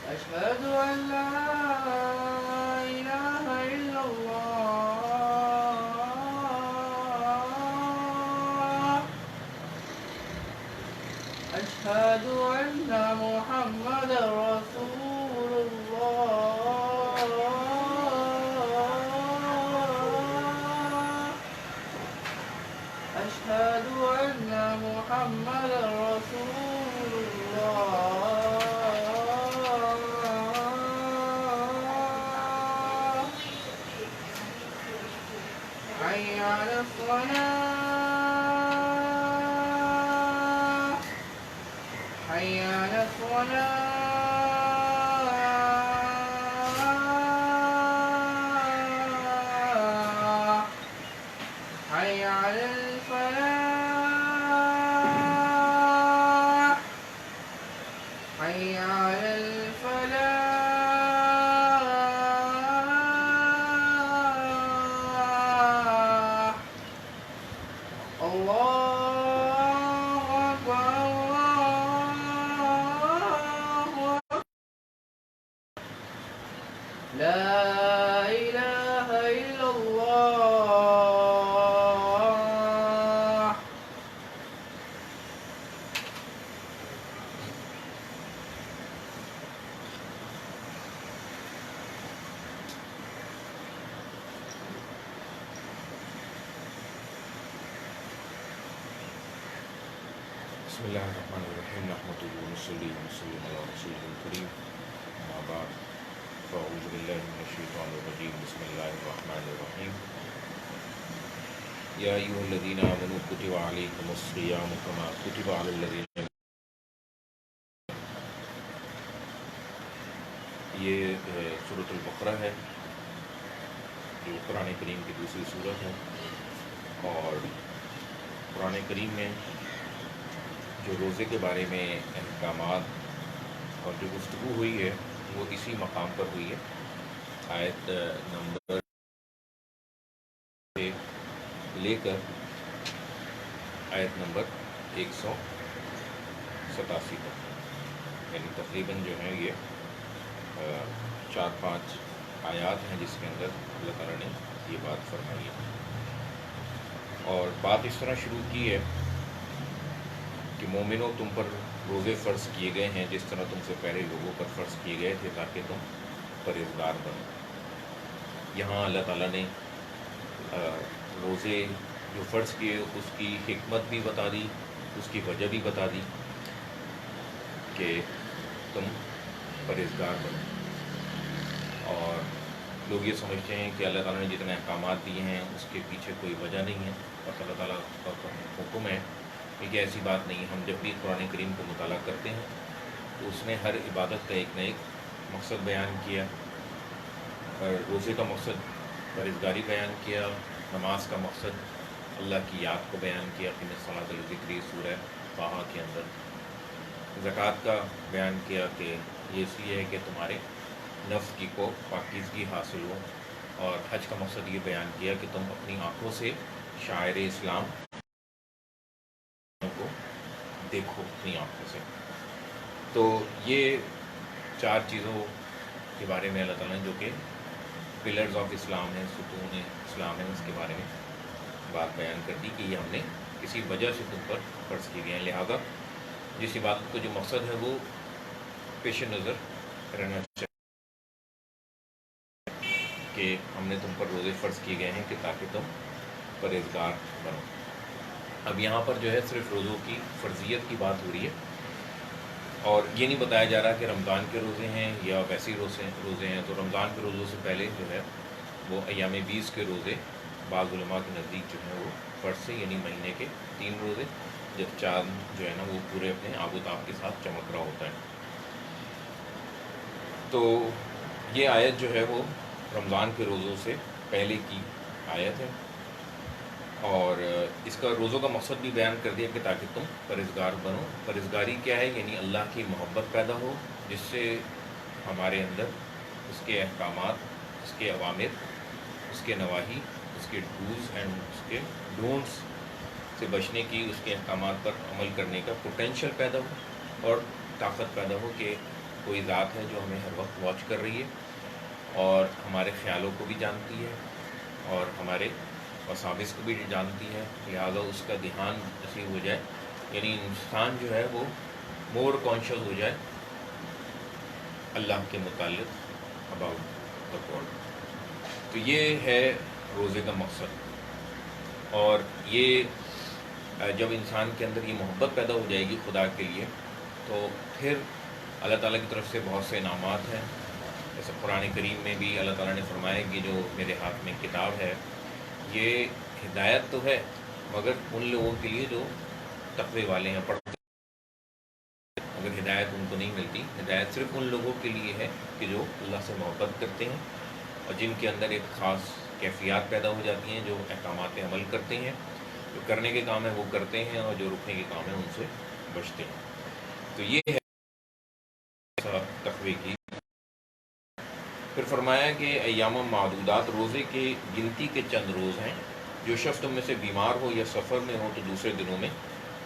أشهد أن لا إله إلا الله. أشهد أن محمدا رسول الله. أشهد أن محمدا رسول الله. حي على الصلاة. حي على الصلاة. حي على الفلاح. حي على الفلاح. الله أكبر الله أكبر. لا إله إلا الله. بسم الله الرحمن الرحيم نحمده ونصلي ونسلم على رسوله الكريم أما بعد فأعوذ بالله من الشيطان الرجيم بسم الله الرحمن الرحيم يا أيها الذين آمنوا كتب عليكم الصيام كما كتب على الذين یہ سورۃ البقرہ ہے جو قرآن کریم کی دوسری سورت ہے، اور قرآن کریم میں جو روزے کے بارے میں احکامات اور جو گفتگو ہوئی ہے وہ اسی مقام پر ہوئی ہے۔ آیت نمبر سے لے کر آیت نمبر 187 تک، یعنی تقریباً جو ہے یہ 4-5 آیات ہیں جس کے اندر اللہ تعالیٰ نے یہ بات فرمائی ہے، اور بات اس طرح شروع کی ہے کہ مومنوں تم پر روزے فرض کیے گئے ہیں جس طرح تم سے پہلے لوگوں پر فرض کیے گئے تھے تاکہ تم پرہیزگار بنو۔ یہاں اللہ تعالیٰ نے روزے جو فرض کیے اس کی حکمت بھی بتا دی، اس کی وجہ بھی بتا دی کہ تم پرہیزگار بنو۔ اور لوگ یہ سمجھتے ہیں کہ اللہ تعالیٰ نے جتنے احکامات دیے ہیں اس کے پیچھے کوئی وجہ نہیں ہے، اور اللہ تعالیٰ کا حکم ہے کہ ایسی بات نہیں ہے۔ ہم جب بھی قرآن کریم کو مطالعہ کرتے ہیں تو اس نے ہر عبادت کا ایک نہ ایک مقصد بیان کیا، اور روزے کا مقصد پرہیزگاری بیان کیا، نماز کا مقصد اللہ کی یاد کو بیان کیا، اقیم الصلاۃ لذکری سورہ طٰہٰ کے اندر، زکوٰۃ کا بیان کیا کہ یہ اس لیے ہے کہ تمہارے نفس کی کو پاکیزگی حاصل ہو، اور حج کا مقصد یہ بیان کیا کہ تم اپنی آنکھوں سے شاعر اسلام کو دیکھو اپنی آنکھوں سے۔ تو یہ 4 چیزوں کے بارے میں اللہ تعالیٰ نے جو کہ پلرز آف اسلام ہیں، ستون اسلام ہیں، اس کے بارے میں بات بیان کر دی کہ یہ ہم نے کسی وجہ سے تم پر فرض کیے گئے ہیں، لہذا جس عبادت کو جو مقصد ہے وہ پیش نظر رہنا چاہیے کہ ہم نے تم پر روزے فرض کیے گئے ہیں کہ تاکہ تم پرہیزگار بنو۔ اب یہاں پر جو ہے صرف روزوں کی فرضیت کی بات ہو رہی ہے، اور یہ نہیں بتایا جا رہا کہ رمضان کے روزے ہیں یا ویسے روزے ہیں۔ تو رمضان کے روزوں سے پہلے جو ہے وہ ایام 20 کے روزے بعض علماء کے نزدیک جو ہیں وہ فرض سے، یعنی مہینے کے 3 روزے، جب چاند جو ہے نا وہ پورے اپنے آب و تاب کے ساتھ چمک رہا ہوتا ہے۔ تو یہ آیت جو ہے وہ رمضان کے روزوں سے پہلے کی آیت ہے، اور اس کا روزوں کا مقصد بھی بیان کر دیا کہ تاکہ تم پرہیزگار بنو۔ پرہیزگاری کیا ہے؟ یعنی اللہ کی محبت پیدا ہو، جس سے ہمارے اندر اس کے احکامات، اس کے اوامر، اس کے نواہی، اس کے ڈوز اینڈ اس کے ڈونٹس سے بچنے کی، اس کے احکامات پر عمل کرنے کا پوٹینشیل پیدا ہو اور طاقت پیدا ہو کہ کوئی ذات ہے جو ہمیں ہر وقت واچ کر رہی ہے اور ہمارے خیالوں کو بھی جانتی ہے اور ہمارے وساوس کو بھی جانتی ہے، لہٰذا اس کا دھیان نصیب ہو جائے، یعنی انسان جو ہے وہ مور کانشیس ہو جائے اللہ کے متعلق اباؤٹ دا گاڈ۔ تو یہ ہے روزے کا مقصد، اور یہ جب انسان کے اندر یہ محبت پیدا ہو جائے گی خدا کے لیے، تو پھر اللہ تعالیٰ کی طرف سے بہت سے انعامات ہیں۔ جیسے قرآن کریم میں بھی اللہ تعالیٰ نے فرمایا کہ جو میرے ہاتھ میں کتاب ہے یہ ہدایت تو ہے مگر ان لوگوں کے لیے جو تقوی والے ہیں، پڑھتے ہیں۔ اگر ہدایت ان کو نہیں ملتی، ہدایت صرف ان لوگوں کے لیے ہے کہ جو اللہ سے محبت کرتے ہیں اور جن کے اندر ایک خاص کیفیات پیدا ہو جاتی ہیں، جو احکامات پہ عمل کرتے ہیں، جو کرنے کے کام ہے وہ کرتے ہیں اور جو رکنے کے کام ہے ان سے بچتے ہیں۔ تو یہ ہے تقوی کی۔ پھر فرمایا کہ ایام معدودات، روزے کی گنتی کے چند روز ہیں، جو شخص تم میں سے بیمار ہو یا سفر میں ہو تو دوسرے دنوں میں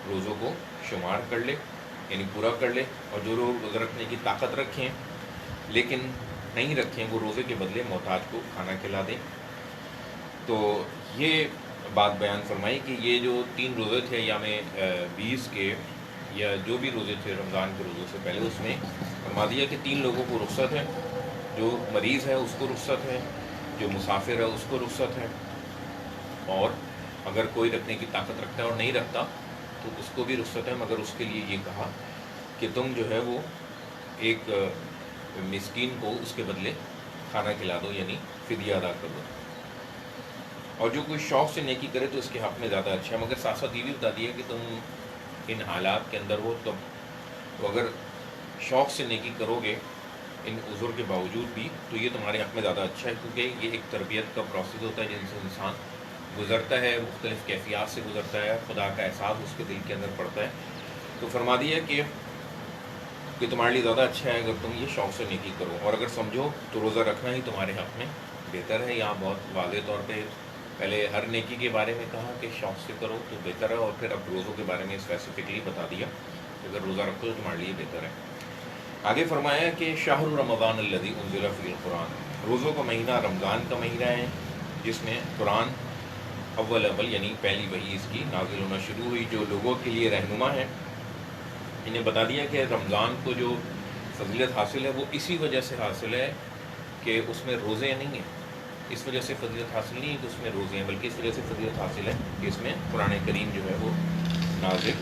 روزوں کو شمار کر لے، یعنی پورا کر لے، اور جو لوگ روزہ رکھنے کی طاقت رکھیں لیکن نہیں رکھیں وہ روزے کے بدلے محتاج کو کھانا کھلا دیں۔ تو یہ بات بیان فرمائی کہ یہ جو 3 روزے تھے ایام 20 کے، یا جو بھی روزے تھے رمضان کے روزوں سے پہلے، اس میں فرما دیا کہ 3 لوگوں کو رخصت ہے، جو مریض ہے اس کو رخصت ہے، جو مسافر ہے اس کو رخصت ہے، اور اگر کوئی رکھنے کی طاقت رکھتا ہے اور نہیں رکھتا تو اس کو بھی رخصت ہے، مگر اس کے لیے یہ کہا کہ تم جو ہے وہ ایک مسکین کو اس کے بدلے کھانا کھلا دو، یعنی فدیہ ادا کر دو، اور جو کوئی شوق سے نیکی کرے تو اس کے حق میں زیادہ اچھا ہے۔ مگر ساتھ ساتھ یہ بھی بتا دیا کہ تم ان حالات کے اندر ہو تو اگر شوق سے نیکی کرو گے ان عذر کے باوجود بھی تو یہ تمہارے حق میں زیادہ اچھا ہے، کیونکہ یہ ایک تربیت کا پروسیس ہوتا ہے جن سے انسان گزرتا ہے، مختلف کیفیات سے گزرتا ہے، خدا کا احساس اس کے دل کے اندر پڑتا ہے۔ تو فرما دیا کہ تمہارے لیے زیادہ اچھا ہے اگر تم یہ شوق سے نیکی کرو، اور اگر سمجھو تو روزہ رکھنا ہی تمہارے حق میں بہتر ہے۔ یہاں بہت واضح طور پہ پہلے ہر نیکی کے بارے میں کہا کہ شوق سے کرو تو بہتر ہے، اور پھر اب روزوں کے بارے میں اسپیسیفکلی بتا دیا کہ اگر روزہ رکھو تو تمہارے لیے بہتر ہے۔ آگے فرمایا کہ شہر رمضان الذی انزل فیہ القرآن، روزوں کا مہینہ رمضان کا مہینہ ہے جس میں قرآن اول یعنی پہلی وحی اس کی نازل ہونا شروع ہوئی، جو لوگوں کے لیے رہنما ہے۔ انہیں بتا دیا کہ رمضان کو جو فضیلت حاصل ہے وہ اسی وجہ سے حاصل ہے کہ اس میں روزے نہیں ہیں، اس وجہ سے فضیلت حاصل نہیں ہے کہ اس میں روزے ہیں، بلکہ اس وجہ سے فضیلت حاصل ہے کہ اس میں قرآن کریم جو ہے وہ نازل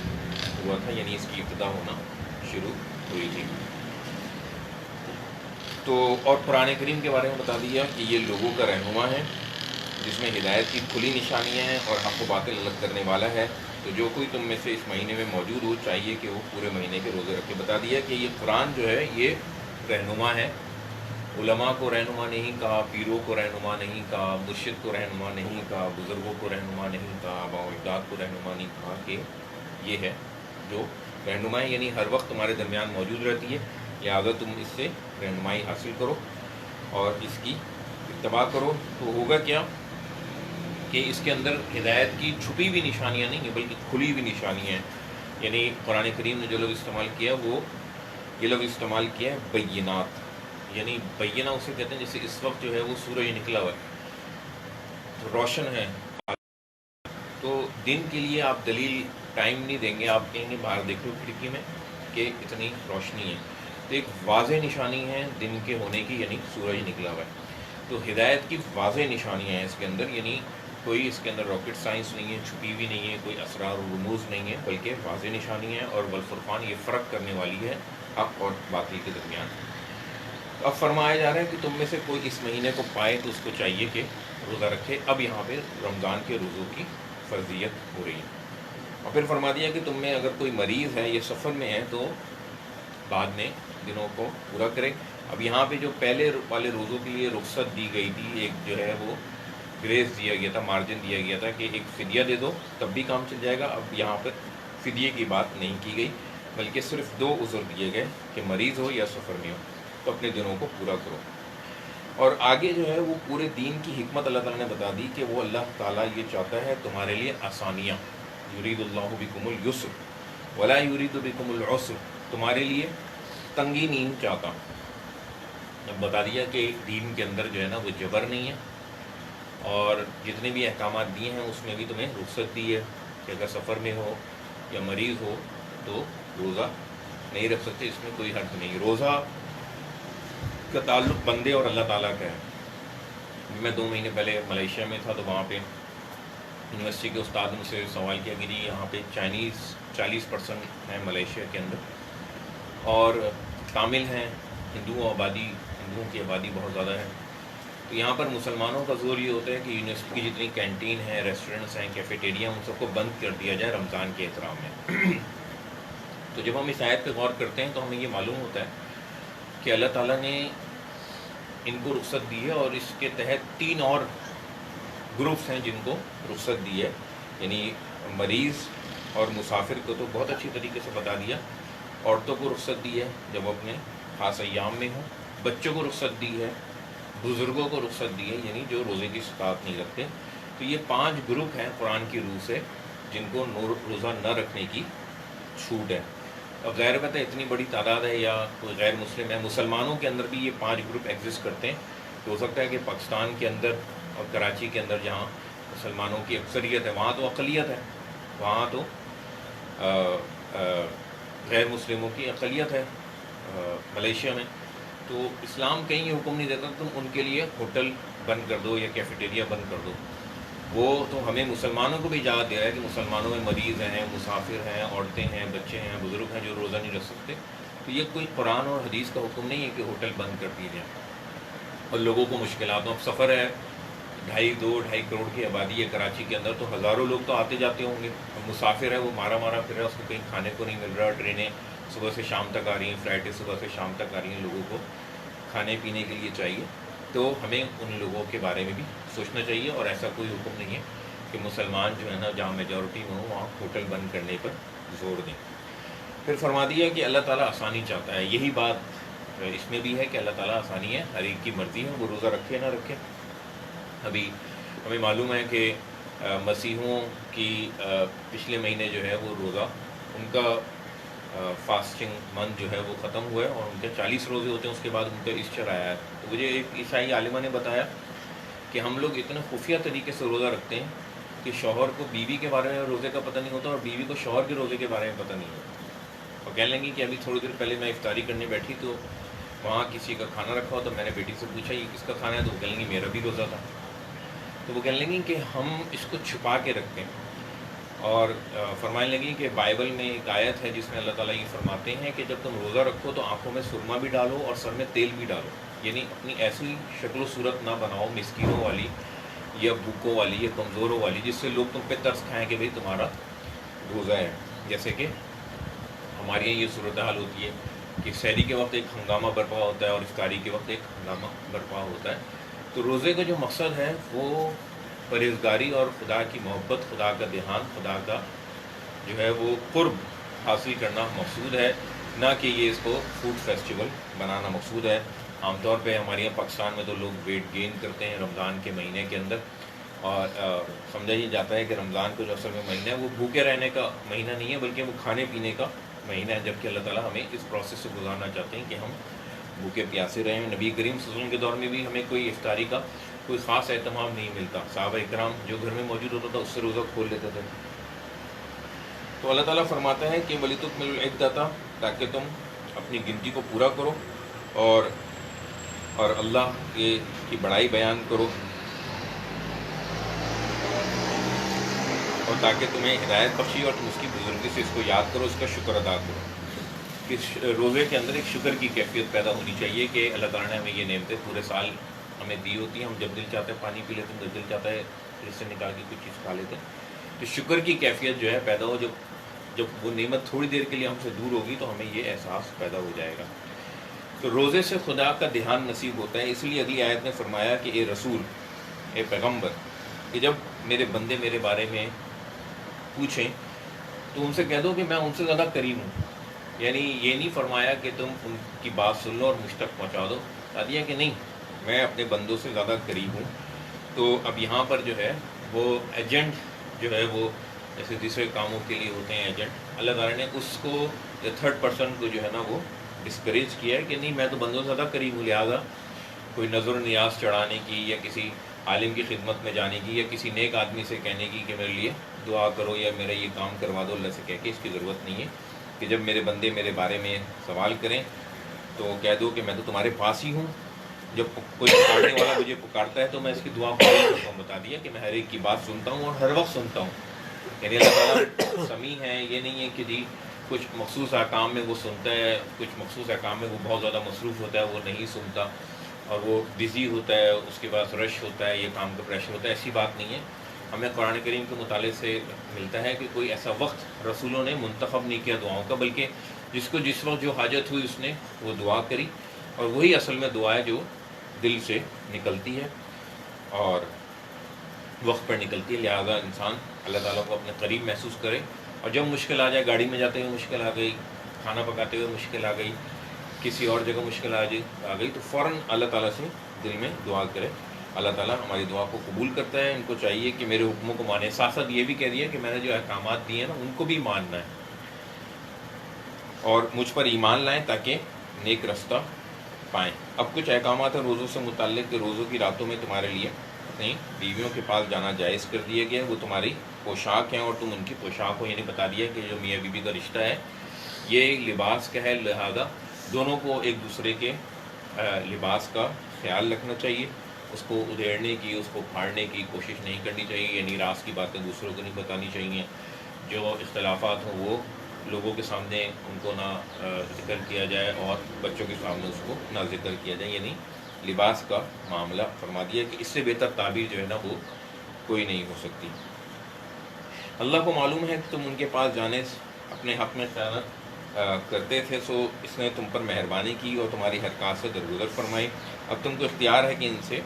ہوا تھا، یعنی اس کی ابتدا ہونا شروع ہوئی تھی۔ تو اور قرآن کریم کے بارے میں بتا دیا کہ یہ لوگوں کا رہنما ہے جس میں ہدایت کی کھلی نشانیاں ہیں اور حق و باطل الگ کرنے والا ہے۔ تو جو کوئی تم میں سے اس مہینے میں موجود ہو چاہیے کہ وہ پورے مہینے کے روزے رکھے۔ بتا دیا کہ یہ قرآن جو ہے یہ رہنما ہے، علماء کو رہنما نہیں کہا، پیروں کو رہنما نہیں کہا، مرشد کو رہنما نہیں کہا، بزرگوں کو رہنما نہیں کہا، آباء و اجداد کو رہنما نہیں کہا، کہ یہ ہے جو رہنما ہے، یعنی ہر وقت تمہارے درمیان موجود رہتی ہے، لہٰذا تم اس سے رہنمائی حاصل کرو اور اس کی اتباع کرو۔ تو ہوگا کیا کہ اس کے اندر ہدایت کی چھپی ہوئی نشانیاں نہیں ہیں بلکہ کھلی ہوئی نشانیاں ہیں، یعنی قرآن کریم نے جو لفظ استعمال کیا وہ یہ لفظ استعمال کیا ہے بینات، یعنی بینہ اسے کہتے ہیں جیسے اس وقت جو ہے وہ سورج نکلا ہوا ہے، روشن ہے، تو دن کے لیے آپ دلیل ٹائم نہیں دیں گے، آپ کہیں گے باہر دیکھ لو کھڑکی میں کہ اتنی روشنی ہے، تو ایک واضح نشانی ہے دن کے ہونے کی، یعنی سورج نکلا ہوا ہے۔ تو ہدایت کی واضح نشانیاں ہیں اس کے اندر، یعنی کوئی اس کے اندر راکٹ سائنس نہیں ہے، چھپی ہوئی نہیں ہے، کوئی اسرار و رموز نہیں ہے، بلکہ واضح نشانی ہے، اور والفرقان یہ فرق کرنے والی ہے حق اور باطل کے درمیان۔ تو اب فرمایا جا رہا ہے کہ تم میں سے کوئی اس مہینے کو پائے تو اس کو چاہیے کہ روزہ رکھے۔ اب یہاں پہ رمضان کے روزوں کی فرضیت ہو رہی ہے، اور پھر فرما دیا کہ تم میں اگر کوئی مریض ہے یا سفر میں ہے تو بعد میں دنوں کو پورا کرے۔ اب یہاں پہ جو پہلے والے روزوں کے لیے رخصت دی گئی تھی، ایک جو ہے وہ گریس دیا گیا تھا، مارجن دیا گیا تھا کہ ایک فدیہ دے دو تب بھی کام چل جائے گا۔ اب یہاں پر فدیے کی بات نہیں کی گئی، بلکہ صرف 2 عذر دیے گئے کہ مریض ہو یا سفر میں ہو تو اپنے دنوں کو پورا کرو۔ اور آگے جو ہے وہ پورے دین کی حکمت اللہ تعالیٰ نے بتا دی کہ وہ اللہ تعالیٰ یہ چاہتا ہے تمہارے لیے آسانیاں، یرید اللہ بکم الیسر ولا یرید بکم العسر، تمہارے لیے تنگی نہیں چاہتا. اب بتا دیا کہ دین کے اندر جو ہے نا وہ جبر نہیں ہے، اور جتنے بھی احکامات دیے ہیں اس میں بھی تمہیں رخصت دی ہے کہ اگر سفر میں ہو یا مریض ہو تو روزہ نہیں رکھ سکتے، اس میں کوئی حرج نہیں. روزہ کا تعلق بندے اور اللہ تعالیٰ کا ہے. میں 2 مہینے پہلے ملیشیا میں تھا، تو وہاں پہ یونیورسٹی کے استاد نے مجھ سے سوال کیا کہ جی یہاں پہ چائنیز 40% ہیں ملیشیا کے اندر، اور تامل ہیں، ہندوؤں کی آبادی بہت زیادہ ہے. تو یہاں پر مسلمانوں کا زور یہ ہوتا ہے کہ یونیورسٹی کی جتنی کینٹین ہیں، ریسٹورنٹس ہیں، کیفیٹیریا، ان سب کو بند کر دیا جائے رمضان کے احترام میں. تو جب ہم اس آیت پہ غور کرتے ہیں تو ہمیں یہ معلوم ہوتا ہے کہ اللہ تعالیٰ نے ان کو رخصت دی ہے، اور اس کے تحت 3 اور گروپس ہیں جن کو رخصت دی ہے. یعنی مریض اور مسافر کو تو بہت اچھی طریقے سے بتا دیا، عورتوں کو رخصت دی ہے جب وہ اپنے خاص ایام میں ہوں، بچوں کو رخصت دی ہے، بزرگوں کو رخصت دی ہے، یعنی جو روزے کی استطاعت نہیں رکھتے. تو یہ 5 گروپ ہیں قرآن کی روح سے جن کو روزہ نہ رکھنے کی چھوٹ ہے. اب ظاہر بات ہے اتنی بڑی تعداد ہے یا کوئی غیر مسلم ہے، مسلمانوں کے اندر بھی یہ 5 گروپ ایگزسٹ کرتے ہیں. تو ہو سکتا ہے کہ پاکستان کے اندر اور کراچی کے اندر جہاں مسلمانوں کی اکثریت ہے وہاں تو اقلیت ہے، وہاں تو غیر مسلموں کی اقلیت ہے ملیشیا میں. تو اسلام کہیں یہ حکم نہیں دیتا تم ان کے لیے ہوٹل بند کر دو یا کیفیٹیریا بند کر دو. وہ تو ہمیں مسلمانوں کو بھی اجازت دے رہا ہے کہ مسلمانوں میں مریض ہیں، مسافر ہیں، عورتیں ہیں، بچے ہیں، بزرگ ہیں جو روزہ نہیں رکھ سکتے. تو یہ کوئی قرآن اور حدیث کا حکم نہیں ہے کہ ہوٹل بند کر دیے جائیں اور لوگوں کو مشکلات ہوں. اب سفر ہے، 2.5 کروڑ کی آبادی ہے کراچی کے اندر، تو ہزاروں لوگ تو آتے جاتے ہوں گے. اب مسافر ہے، وہ مارا پھر رہا ہے، اس کو کہیں کھانے کو نہیں مل رہا. ٹرینیں صبح سے شام تک آ رہی ہیں، فلائٹیں صبح سے شام تک آ رہی ہیں، لوگوں کو کھانے پینے کے لیے چاہیے. تو ہمیں ان لوگوں کے بارے میں بھی سوچنا چاہیے، اور ایسا کوئی حکم نہیں ہے کہ مسلمان جو ہے نا جہاں میجورٹی میں ہو وہاں ہوٹل بند کرنے پر زور دیں. پھر فرما دیا کہ اللہ تعالیٰ آسانی چاہتا ہے. یہی بات اس میں بھی ہے کہ اللہ تعالیٰ آسانی ہے، ہر ایک کی مرضی ہے، وہ روزہ رکھے نہ رکھے. ابھی ہمیں معلوم ہے کہ مسیحوں کی پچھلے مہینے جو ہے وہ روزہ ان کا فاسٹنگ منتھ جو ہے وہ ختم ہوا ہے، اور ان کے 40 روزے ہوتے ہیں، اس کے بعد ان کا ایسٹر آیا ہے. تو مجھے ایک عیسائی عالمہ نے بتایا کہ ہم لوگ اتنے خفیہ طریقے سے روزہ رکھتے ہیں کہ شوہر کو بیوی کے بارے میں روزے کا پتہ نہیں ہوتا، اور بیوی کو شوہر کے روزے کے بارے میں پتہ نہیں ہوتا. اور کہنے لگی کہ ابھی تھوڑی دیر پہلے میں افطاری کرنے بیٹھی تو وہاں کسی کا کھانا رکھا ہوا، تو میں نے بیٹی سے پوچھا یہ کس کا کھانا ہے، تو وہ کہنے لگی میرا بھی روزہ تھا. تو وہ کہنے لگیں کہ ہم اس کو چھپا کے رکھتے ہیں. اور فرمانے لگیں کہ بائبل میں ایک آیت ہے جس میں اللہ تعالیٰ یہ فرماتے ہیں کہ جب تم روزہ رکھو تو آنکھوں میں سرما بھی ڈالو اور سر میں تیل بھی ڈالو. یعنی اپنی ایسی شکل و صورت نہ بناؤ مسکینوں والی یا بھوکوں والی یا کمزوروں والی جس سے لوگ تم پہ ترس کھائیں کہ بھئی تمہارا روزہ ہے. جیسے کہ ہمارے یہاں یہ صورتحال ہوتی ہے کہ سحری کے وقت ایک ہنگامہ برپا ہوتا ہے اور افطاری کے وقت ایک ہنگامہ برپا ہوتا ہے. تو روزے کا جو مقصد ہے وہ پرہیزگاری اور خدا کی محبت، خدا کا دھیان، خدا کا جو ہے وہ قرب حاصل کرنا مقصود ہے، نہ کہ یہ اس کو فوڈ فیسٹیول بنانا مقصود ہے. عام طور پہ ہمارے یہاں پاکستان میں تو لوگ ویٹ گین کرتے ہیں رمضان کے مہینے کے اندر، اور سمجھا یہ جاتا ہے کہ رمضان کو جو اصل میں مہینہ ہے وہ بھوکے رہنے کا مہینہ نہیں ہے بلکہ وہ کھانے پینے کا مہینہ ہے، جبکہ اللہ تعالیٰ ہمیں اس پروسیس سے گزارنا چاہتے ہیں کہ ہم بھوکے پیاسے رہیں. نبی کریم صلی اللہ علیہ وسلم کے دور میں بھی ہمیں کوئی افطاری کا کوئی خاص اہتمام نہیں ملتا. صحابہ اکرام جو گھر میں موجود ہوتا تھا اس سے روزہ کھول لیتے تھے. تو اللہ تعالیٰ فرماتا ہے کہ وَلِتُكْمِلُوا الْعِدَّةَ، تاکہ تم اپنی گنتی کو پورا کرو اور اللہ کی بڑائی بیان کرو، اور تاکہ تمہیں ہدایت بخشی اور تم اس کی بزرگی سے اس کو یاد کرو، اس کا شکر ادا کرو. اس روزے کے اندر ایک شکر کی کیفیت پیدا ہونی چاہیے کہ اللہ تعالیٰ نے ہمیں یہ نعمتیں پورے سال ہمیں دی ہوتی ہیں. ہم جب دل چاہتا ہے پانی پی لیتے ہیں، جب دل چاہتا ہے اس سے نکال کے کچھ چیز کھا لیتے ہیں. تو شکر کی کیفیت جو ہے پیدا ہو، جب وہ نعمت تھوڑی دیر کے لیے ہم سے دور ہوگی تو ہمیں یہ احساس پیدا ہو جائے گا. تو روزے سے خدا کا دھیان نصیب ہوتا ہے. اس لیے اگلی آیت نے فرمایا کہ اے رسول، اے پیغمبر، کہ جب میرے بندے میرے بارے میں پوچھیں تو ان سے کہہ دو کہ میں ان سے زیادہ قریب ہوں. یعنی یہ نہیں فرمایا کہ تم ان کی بات سن لو اور مجھ تک پہنچا دو، بتا دیا کہ نہیں، میں اپنے بندوں سے زیادہ قریب ہوں. تو اب یہاں پر جو ہے وہ ایجنٹ جو ہے وہ جیسے دوسرے کاموں کے لیے ہوتے ہیں ایجنٹ، اللہ تعالیٰ نے اس کو یا تھرڈ پرسن کو جو ہے نا وہ ڈسکریج کیا ہے کہ نہیں میں تو بندوں سے زیادہ قریب ہوں، لہٰذا کوئی نظر و نیاز چڑھانے کی یا کسی عالم کی خدمت میں جانے کی یا کسی نیک آدمی سے کہنے کی کہ میرے لیے دعا کرو یا میرا یہ کام کروا دو اللہ سے کہہ کے، اس کی ضرورت نہیں ہے کہ جب میرے بندے میرے بارے میں سوال کریں تو کہہ دو کہ میں تو تمہارے پاس ہی ہوں، جب کوئی پکارنے والا مجھے پکارتا ہے تو میں اس کی دعا قبول کرتا ہوں۔ بتا دیا کہ میں ہر ایک کی بات سنتا ہوں اور ہر وقت سنتا ہوں، یعنی اللہ تعالیٰ سمیع ہے، یہ نہیں ہے کہ جی کچھ مخصوص احکام میں وہ سنتا ہے، کچھ مخصوص احکام میں وہ بہت زیادہ مصروف ہوتا ہے وہ نہیں سنتا اور وہ بزی ہوتا ہے، اس کے پاس رش ہوتا ہے، یہ کام کا پریشر ہوتا ہے، ایسی بات نہیں ہے۔ ہمیں قرآن کریم کے مطالعے سے ملتا ہے کہ کوئی ایسا وقت رسولوں نے منتخب نہیں کیا دعاؤں کا، بلکہ جس کو جس وقت جو حاجت ہوئی اس نے وہ دعا کری، اور وہی اصل میں دعا ہے جو دل سے نکلتی ہے اور وقت پر نکلتی ہے۔ لہٰذا انسان اللہ تعالیٰ کو اپنے قریب محسوس کرے، اور جب مشکل آ جائے، گاڑی میں جاتے ہوئے مشکل آ گئی، کھانا پکاتے ہوئے مشکل آ گئی، کسی اور جگہ مشکل آ گئی تو فوراً اللہ تعالیٰ سے دل میں دعا کرے۔ اللہ تعالیٰ ہماری دعا کو قبول کرتا ہے۔ ان کو چاہیے کہ میرے حکموں کو مانے، ساتھ ساتھ یہ بھی کہہ دیا کہ میں نے جو احکامات دیے ہیں نا ان کو بھی ماننا ہے اور مجھ پر ایمان لائیں تاکہ نیک رستہ پائیں۔ اب کچھ احکامات ہیں روزوں سے متعلق کہ روزوں کی راتوں میں تمہارے لیے اپنی بیویوں کے پاس جانا جائز کر دیا گیا ہے، وہ تمہاری پوشاک ہیں اور تم ان کی پوشاک ہو، یعنی بتا دیا کہ جو میاں بیوی کا رشتہ ہے یہ لباس کا ہے، لہذا دونوں کو ایک دوسرے کے لباس کا خیال رکھنا چاہیے، اس کو ادھیڑنے کی، اس کو پھاڑنے کی کوشش نہیں کرنی چاہیے، یعنی راز کی باتیں دوسروں کو نہیں بتانی چاہیے، جو اختلافات ہوں وہ لوگوں کے سامنے ان کو نہ ذکر کیا جائے اور بچوں کے سامنے اس کو نہ ذکر کیا جائے، یعنی لباس کا معاملہ فرما دیا کہ اس سے بہتر تعبیر جو ہے نا وہ کوئی نہیں ہو سکتی۔ اللہ کو معلوم ہے کہ تم ان کے پاس جانے اپنے حق میں خیانت کرتے تھے، سو اس نے تم پر مہربانی کی اور تمہاری حرکات سے درگزر فرمائی، اب تم کو اختیار ہے کہ ان سے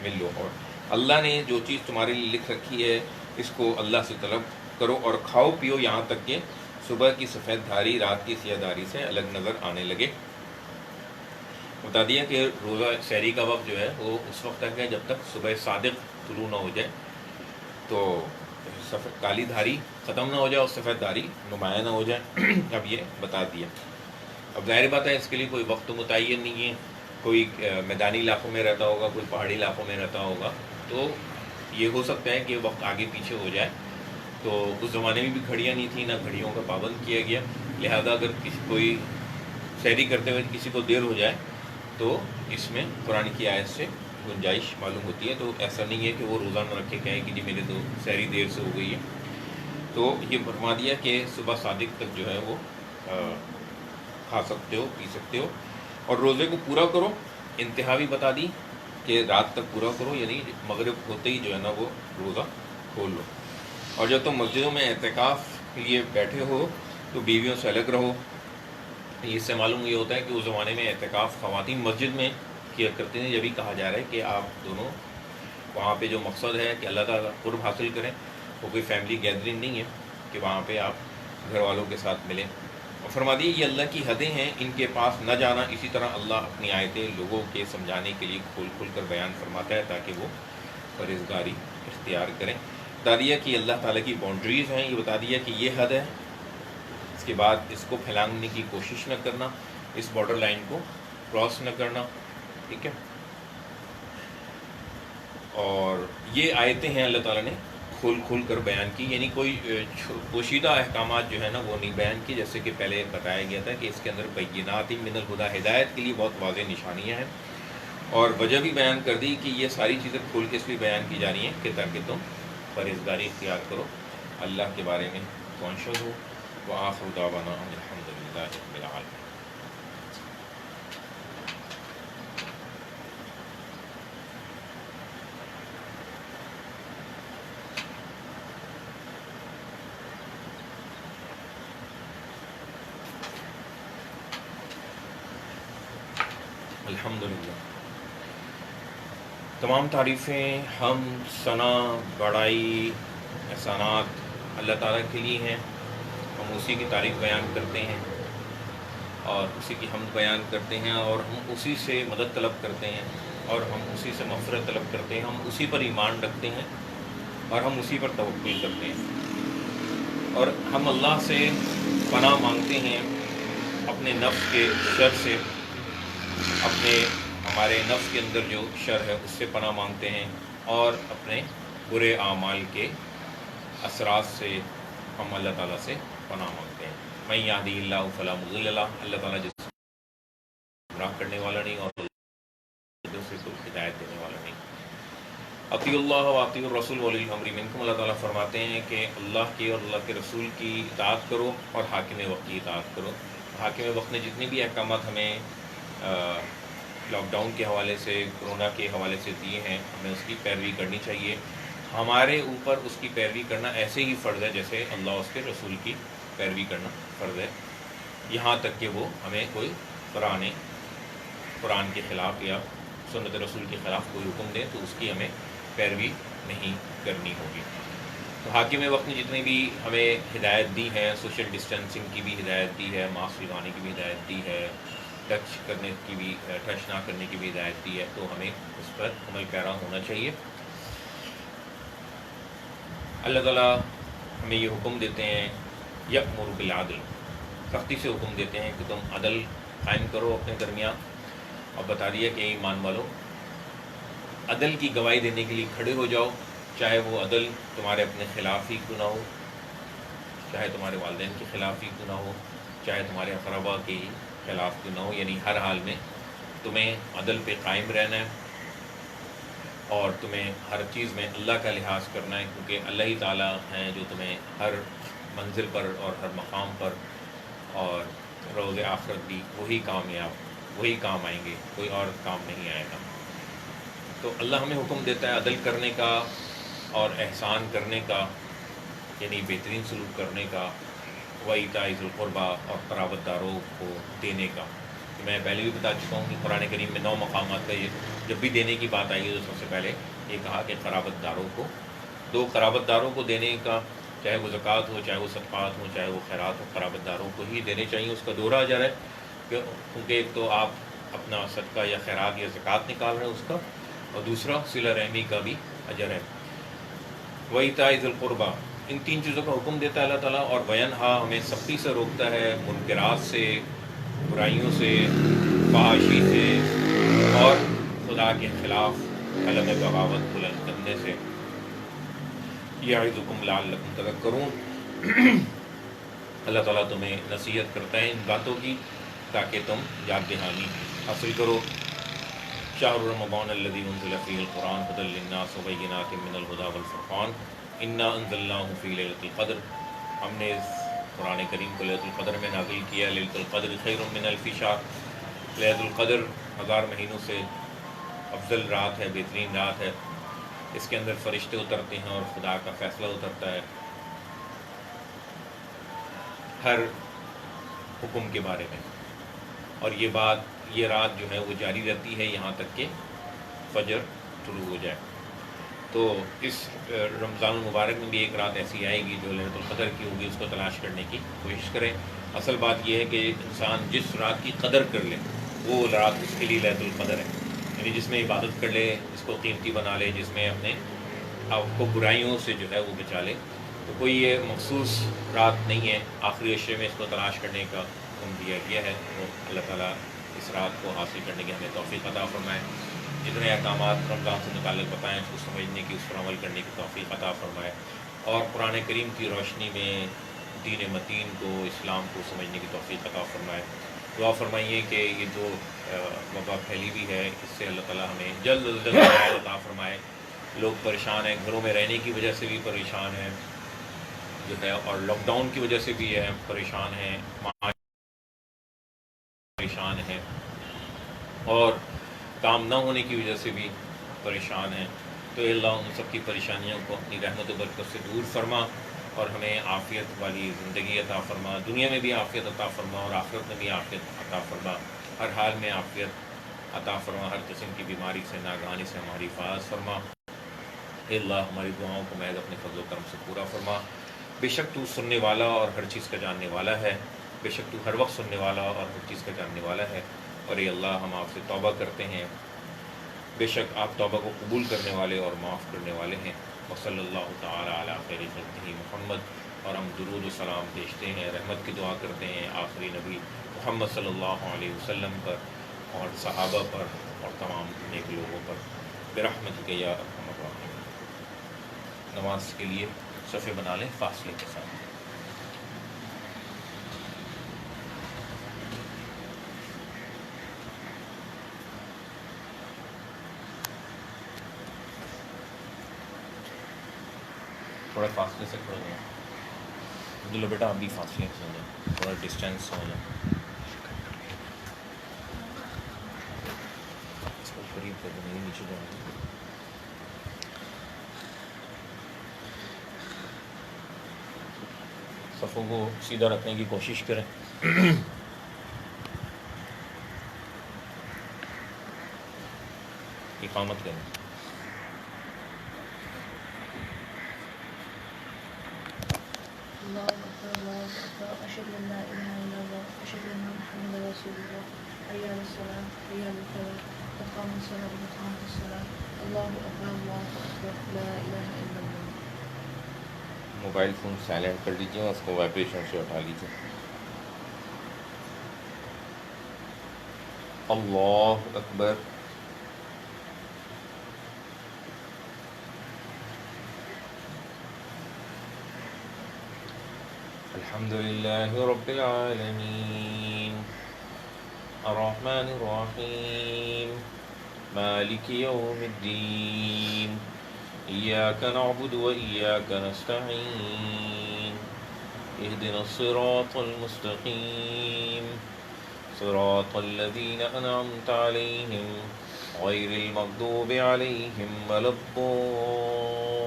مل لو، اور اللہ نے جو چیز تمہارے لیے لکھ رکھی ہے اس کو اللہ سے طلب کرو اور کھاؤ پیو یہاں تک کہ صبح کی سفید دھاری رات کی سیاہ دھاری سے الگ نظر آنے لگے۔ بتا دیا کہ روزہ سحری کا وقت جو ہے وہ اس وقت تک ہے جب تک صبح صادق طلوع نہ ہو جائے، تو کالی دھاری ختم نہ ہو جائے اور سفید دھاری نمایاں نہ ہو جائے، اب یہ بتا دیا۔ اب ظاہر بات ہے اس کے لیے کوئی وقت متعین نہیں ہے، کوئی میدانی علاقوں میں رہتا ہوگا، کوئی پہاڑی علاقوں میں رہتا ہوگا، تو یہ ہو سکتا ہے کہ وقت آگے پیچھے ہو جائے۔ تو اس زمانے میں بھی گھڑیاں نہیں تھیں، نہ گھڑیوں کا پابند کیا گیا، لہذا اگر کوئی سحری کرتے ہوئے کسی کو دیر ہو جائے تو اس میں قرآن کی آیت سے گنجائش معلوم ہوتی ہے، تو ایسا نہیں ہے کہ وہ روزہ نہ رکھے کہیں کہ جی میرے تو سحری دیر سے ہو گئی ہے۔ تو یہ فرما دیا کہ صبح صادق تک جو ہے وہ کھا سکتے ہو، پی سکتے ہو، اور روزے کو پورا کرو، انتہا بھی بتا دی کہ رات تک پورا کرو، یعنی مغرب ہوتے ہی جو ہے نا وہ روزہ کھول لو، اور جب تم مسجدوں میں اعتکاف کے لیے بیٹھے ہو تو بیویوں سے الگ رہو۔ اس سے معلوم یہ ہوتا ہے کہ اس زمانے میں اعتکاف خواتین مسجد میں کیا کرتے ہیں، یہ بھی کہا جا رہا ہے کہ آپ دونوں وہاں پہ جو مقصد ہے کہ اللہ تعالیٰ قرب حاصل کریں، وہ کوئی فیملی گیدرنگ نہیں ہے کہ وہاں پہ آپ گھر والوں کے ساتھ ملیں، اور فرما دی یہ اللہ کی حدیں ہیں، ان کے پاس نہ جانا۔ اسی طرح اللہ اپنی آیتیں لوگوں کے سمجھانے کے لیے کھول کھول کر بیان فرماتا ہے تاکہ وہ پرہیزگاری اختیار کریں۔ بتا دیا کہ اللہ تعالیٰ کی باؤنڈریز ہیں، یہ بتا دیا کہ یہ حد ہے، اس کے بعد اس کو پھیلانے کی کوشش نہ کرنا، اس بارڈر لائن کو کراس نہ کرنا، ٹھیک ہے۔ اور یہ آیتیں ہیں اللہ تعالیٰ نے کھول کھول کر بیان کی، یعنی کوئی پوشیدہ احکامات جو ہے نا وہ نہیں بیان کی، جیسے کہ پہلے بتایا گیا تھا کہ اس کے اندر بینات من الہدیٰ، ہدایت کے لیے بہت واضح نشانیاں ہیں، اور وجہ بھی بیان کر دی کہ یہ ساری چیزیں کھول کے اس لیے بیان کی جا رہی ہیں کہ تاکہ تم پرہیزگاری اختیار کرو، اللہ کے بارے میں کانشیس ہو۔ وآخر دعوانا ان الحمد للہ رب العالمین۔ الحمدللہ، تمام تعریفیں، حمد، ثنا، بڑائی، احسانات اللہ تعالیٰ کے لیے ہیں، ہم اسی کی تعریف بیان کرتے ہیں اور اسی کی حمد بیان کرتے ہیں، اور ہم اسی سے مدد طلب کرتے ہیں، اور ہم اسی سے مغفرت طلب کرتے ہیں، ہم اسی پر ایمان رکھتے ہیں اور ہم اسی پر توکل کرتے ہیں، اور ہم اللہ سے پناہ مانگتے ہیں اپنے نفس کے شر سے، ہمارے نفس کے اندر جو شر ہے اس سے پناہ مانگتے ہیں، اور اپنے برے اعمال کے اثرات سے ہم اللہ تعالیٰ سے پناہ مانگتے ہیں۔ من یہدی اللہ فلا مضل لہ، اللہ تعالیٰ جس کو گمراہ کرنے والا نہیں اور دوسرے کو ہدایت دینے والا نہیں۔ اطیعوا اللہ و اطیعوا الرسول ولی الامر منکم، اللہ تعالیٰ فرماتے ہیں کہ اللہ کی اور اللہ کے رسول کی اطاعت کرو اور حاکم وقت کی اطاعت کرو۔ حاکم وقت نے جتنی بھی احکامات ہمیں لاک ڈاؤن کے حوالے سے، کرونا کے حوالے سے دیے ہیں، ہمیں اس کی پیروی کرنی چاہیے۔ ہمارے اوپر اس کی پیروی کرنا ایسے ہی فرض ہے جیسے اللہ اس کے رسول کی پیروی کرنا فرض ہے، یہاں تک کہ وہ ہمیں کوئی قرآن کے خلاف یا سنت رسول کے خلاف کوئی حکم دے تو اس کی ہمیں پیروی نہیں کرنی ہوگی۔ تو حاکم وقت نے جتنی بھی ہمیں ہدایت دی ہے، سوشل ڈسٹینسنگ کی بھی ہدایت دی ہے، ماسک لگانے کی بھی ہدایت دی ہے، ٹچ نہ کرنے کی بھی ہدایت دی ہے، تو ہمیں اس پر عمل پیرا ہونا چاہیے۔ اللہ تعالیٰ ہمیں یہ حکم دیتے ہیں، یأمر بالعدل، سختی سے حکم دیتے ہیں کہ تم عدل قائم کرو اپنے درمیان، اور بتا دیا کہ ایمان والو عدل کی گواہی دینے کے لیے کھڑے ہو جاؤ، چاہے وہ عدل تمہارے اپنے خلاف ہی کیوں نہ ہو، چاہے تمہارے والدین کے خلاف ہی کیوں نہ ہو، چاہے تمہارے اقربا کے خلاف کیوں نہ ہو، یعنی ہر حال میں تمہیں عدل پہ قائم رہنا ہے، اور تمہیں ہر چیز میں اللہ کا لحاظ کرنا ہے، کیونکہ اللہ ہی تعالیٰ ہیں جو تمہیں ہر منزل پر اور ہر مقام پر اور روز آخرت بھی وہی کام آئیں گے، کوئی اور کام نہیں آئے گا۔ تو اللہ ہمیں حکم دیتا ہے عدل کرنے کا اور احسان کرنے کا، یعنی بہترین سلوک کرنے کا، وَإِيتَاءِ ذِي الْقُرْبَىٰ، اور قرابت داروں کو دینے کا۔ میں پہلے بھی بتا چکا ہوں کہ قرآن کریم میں 9 مقامات کا یہ جب بھی دینے کی بات آئی ہے تو سب سے پہلے یہ کہا کہ قرابت داروں کو، 2 قرابت داروں کو دینے کا، چاہے وہ زکوٰۃ ہو، چاہے وہ صدقات ہو، چاہے وہ خیرات ہو، قرابت داروں کو ہی دینے چاہیے۔ اس کا دوہرا اجر ہے، کیونکہ ایک تو آپ اپنا صدقہ یا خیرات یا زکوٰۃ نکال رہے ہیں اس کا، اور دوسرا صلہ رحمی کا بھی اجر ہے۔ وَإِيتَاءِ ذِي الْقُرْبَىٰ، ان 3 چیزوں کا حکم دیتا ہے اللہ تعالیٰ، اور وَيَنْهَىٰ، ہمیں سختی سے روکتا ہے منکرات سے، برائیوں سے، فحاشی سے، اور خدا کے خلاف علم بغاوت بلند کرنے سے۔ یعظکم لعلکم تذکرون، اللہ تعالیٰ تمہیں نصیحت کرتا ہے ان باتوں کی تاکہ تم یاد دہانی حاصل کرو۔ شہر رمضان الذی انزل فیہ القرآن ھدی للناس وبینات من الھدی والفرقان انا انزلناہ فی لیلۃ القدر، ہم نے اس قرآن کریم کو لیلۃ القدر میں نازل کیا۔ لیلۃ القدر خیر من الف شہر، لیلۃ القدر 1000 مہینوں سے افضل رات ہے، بہترین رات ہے۔ اس کے اندر فرشتے اترتے ہیں اور خدا کا فیصلہ اترتا ہے ہر حکم کے بارے میں، اور یہ رات جو ہے وہ جاری رہتی ہے یہاں تک کہ فجر شروع ہو جائے۔ تو اس رمضان المبارک میں بھی ایک رات ایسی آئے گی جو لیلۃ القدر کی ہوگی، اس کو تلاش کرنے کی کوشش کریں۔ اصل بات یہ ہے کہ انسان جس رات کی قدر کر لے وہ رات اس کے لیے لیلۃ القدر ہے، یعنی جس میں عبادت کر لے، اس کو قیمتی بنا لے، جس میں اپنے آپ کو برائیوں سے جو ہے وہ بچا لے۔ تو کوئی یہ مخصوص رات نہیں ہے، آخری عشرے میں اس کو تلاش کرنے کا حکم دیا گیا ہے۔ تو اللہ تعالیٰ اس رات کو حاصل کرنے کی ہمیں توفیق عطا فرمائے، جتنے احکامات رمضان سے متعلق بتائیں اس کو سمجھنے کی، اس پر عمل کرنے کی توفیق عطا فرمائے، اور قرآن کریم کی روشنی میں دین متین کو، اسلام کو سمجھنے کی توفیق عطا فرمائے۔ دعا فرمائیے کہ یہ جو وبا پھیلی ہوئی ہے اس سے اللہ تعالیٰ ہمیں جلد از جلد ہدایت عطا فرمائے۔ لوگ پریشان ہیں، گھروں میں رہنے کی وجہ سے بھی پریشان ہیں جو ہے، اور لاک ڈاؤن کی وجہ سے بھی ہے پریشان ہیں، پریشان ہیں، اور کام نہ ہونے کی وجہ سے بھی پریشان ہیں۔ تو اے اللہ ان سب کی پریشانیوں کو اپنی رحمت و برکت سے دور فرما، اور ہمیں عافیت والی زندگی عطا فرما، دنیا میں بھی عافیت عطا فرما اور آخرت میں بھی عافیت عطا فرما، ہر حال میں عافیت عطا فرما، ہر قسم کی بیماری سے، ناگہانی سے ہماری حفاظت فرما۔ اے اللہ ہماری دعاؤں کو محض اپنے فضل و کرم سے پورا فرما۔ بے شک تو سننے والا اور ہر چیز کا جاننے والا ہے، بے شک تو ہر وقت سننے والا اور ہر چیز کا جاننے والا ہے، اور اے اللہ ہم آپ سے توبہ کرتے ہیں، بے شک آپ توبہ کو قبول کرنے والے اور معاف کرنے والے ہیں۔ وصلی اللہ تعالی علی خیر خلقہ محمد اور ہم درود و سلام بھیجتے ہیں، رحمت کی دعا کرتے ہیں آخری نبی محمد صلی اللہ علیہ وسلم پر اور صحابہ پر اور تمام نیک لوگوں پر برحمتک یا ارحم الراحمین۔ نماز کے لیے صفے بنا لیں فاصلے کے ساتھ۔ تھوڑا فاصلے سے کھڑے ہو جائیں۔ عبداللہ بیٹا آپ بھی فاصلے سے ہو جائیں، تھوڑا ڈسٹینس ہو جائیں، اس کو قریب کر دیں، نہیں نیچے جائیں گے۔ صفوں کو سیدھا رکھنے کی کوشش کریں۔ اقامت کریں۔ الله أكبر الله أكبر أشهد أن لا إله إلا الله أشهد أن محمدا رسول الله حي على الصلاة حي على الفلاح قد قامت الصلاة قد قامت الصلاة الله أكبر لا إله إلا الله۔ موبائل فون سائلنٹ کر لیجیے اور اس کو وائبریشن سے اٹھا لیجیے۔ اللہ اکبر۔ الحمد للہ رب العالمین الرحمن الرحیم مالک یوم الدین إياك نعبد وإياك نستعين اهدنا الصراط المستقيم صراط الذين أنعمت عليهم غير المغضوب عليهم ولا الضالين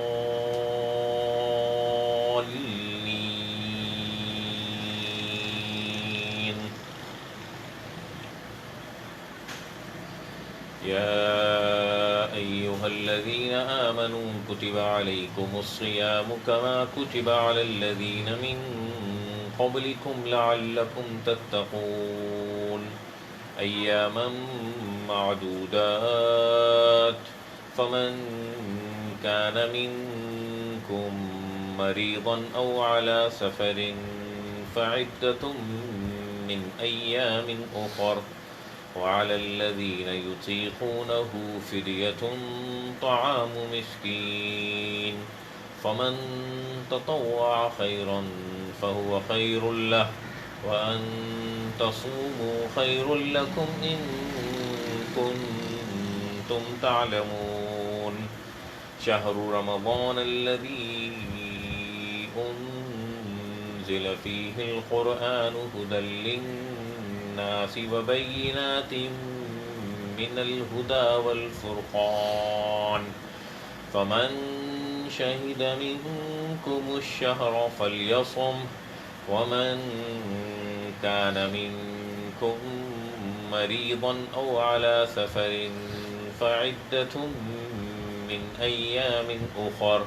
يا أيها الذين آمنوا كتب عليكم الصيام كما كتب على الذين من قبلكم لعلكم تتقون أياما معدودات فمن كان منكم مريضا أو على سفر فعدة من أيام أخر وعلى الذين يطيقونه فدية طعام مسكين فمن تطوع خيرا فهو خير له وأن تصوموا خير لكم إن كنتم تعلمون شهر رمضان الذي أنزل فيه القرآن هدى للناس وبينات من الهدى والفرقان فمن شهد منكم الشهر فليصم ومن كان منكم مريضا أو على سفر فعدة من أيام أخر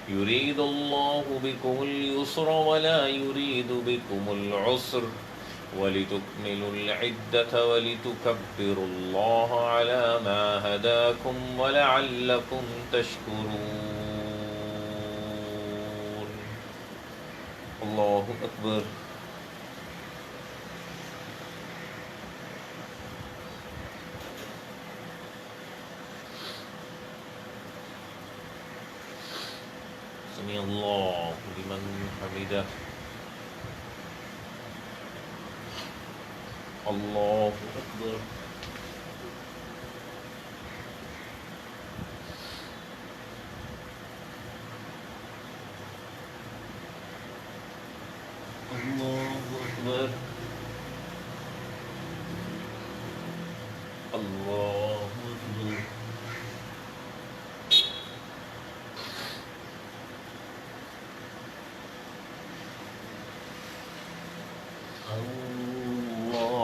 يريد الله بكم اليسر ولا يريد بكم العسر ولتكملوا العدة ولتكبروا الله على ما هداكم ولعلكم تشكرون الله أكبر سمع الله لمن حمده الله أكبر الله أكبر الله أكبر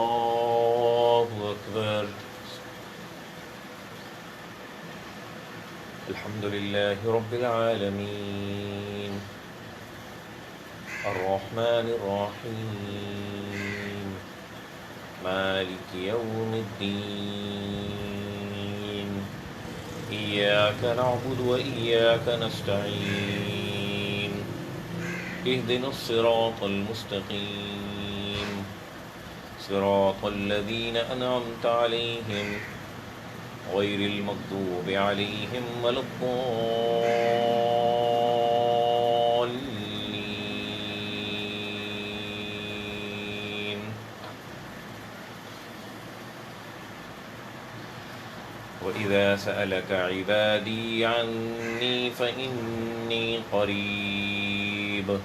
الله أكبر الحمد لله رب العالمين الرحمن الرحيم مالك يوم الدين إياك نعبد وإياك نستعين اهدنا الصراط المستقيم صراط الذين أنعمت عليهم غير المغضوب عليهم ولا الضالين. وإذا سألك عبادي عني فإني قريب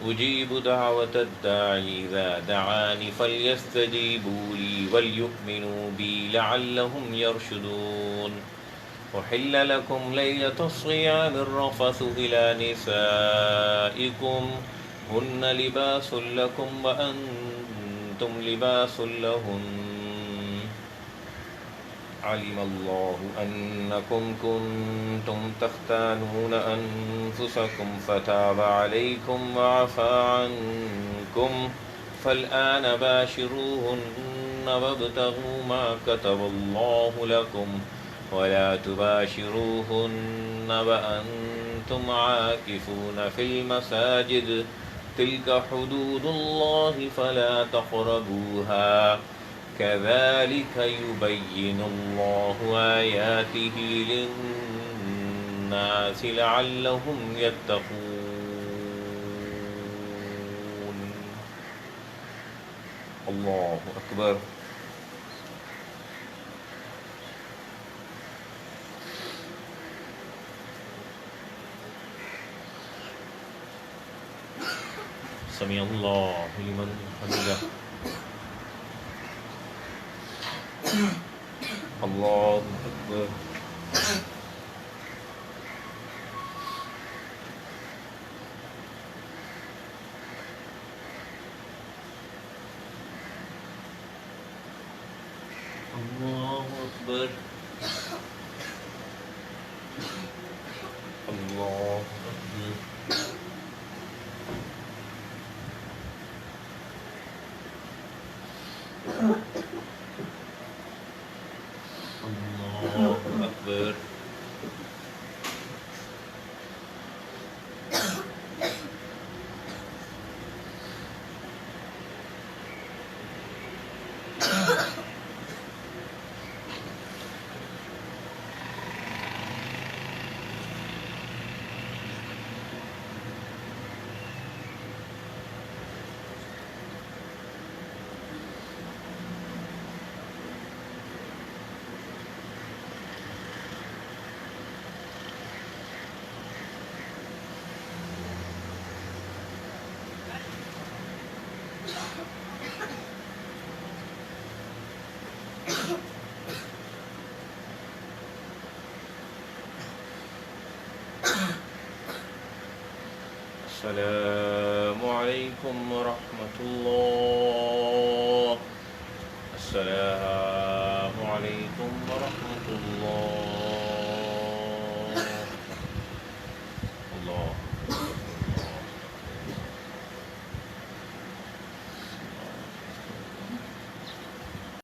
أجيب دعوة الداعي إذا دعاني فليستجيبوا لي وليؤمنوا بي لعلهم يرشدون. أحل لكم ليلة الصيام الرفث إلى نسائكم هن لباس لكم وأنتم لباس لهن علم الله أنكم كنتم تختانون أنفسكم فتاب عليكم وعفى عنكم فالآن باشروهن وابتغوا ما كتب الله لكم ولا تباشروهن وأنتم عاكفون في المساجد تلك حدود الله فلا تقربوها كذلك يبين الله آياته للناس لعلهم يتقون. الله أكبر. سمع الله لمن حمده. الله أكبر. الله أكبر. الله أكبر. الله أكبر. السلام عليكم ورحمة الله. السلام عليكم ورحمة الله.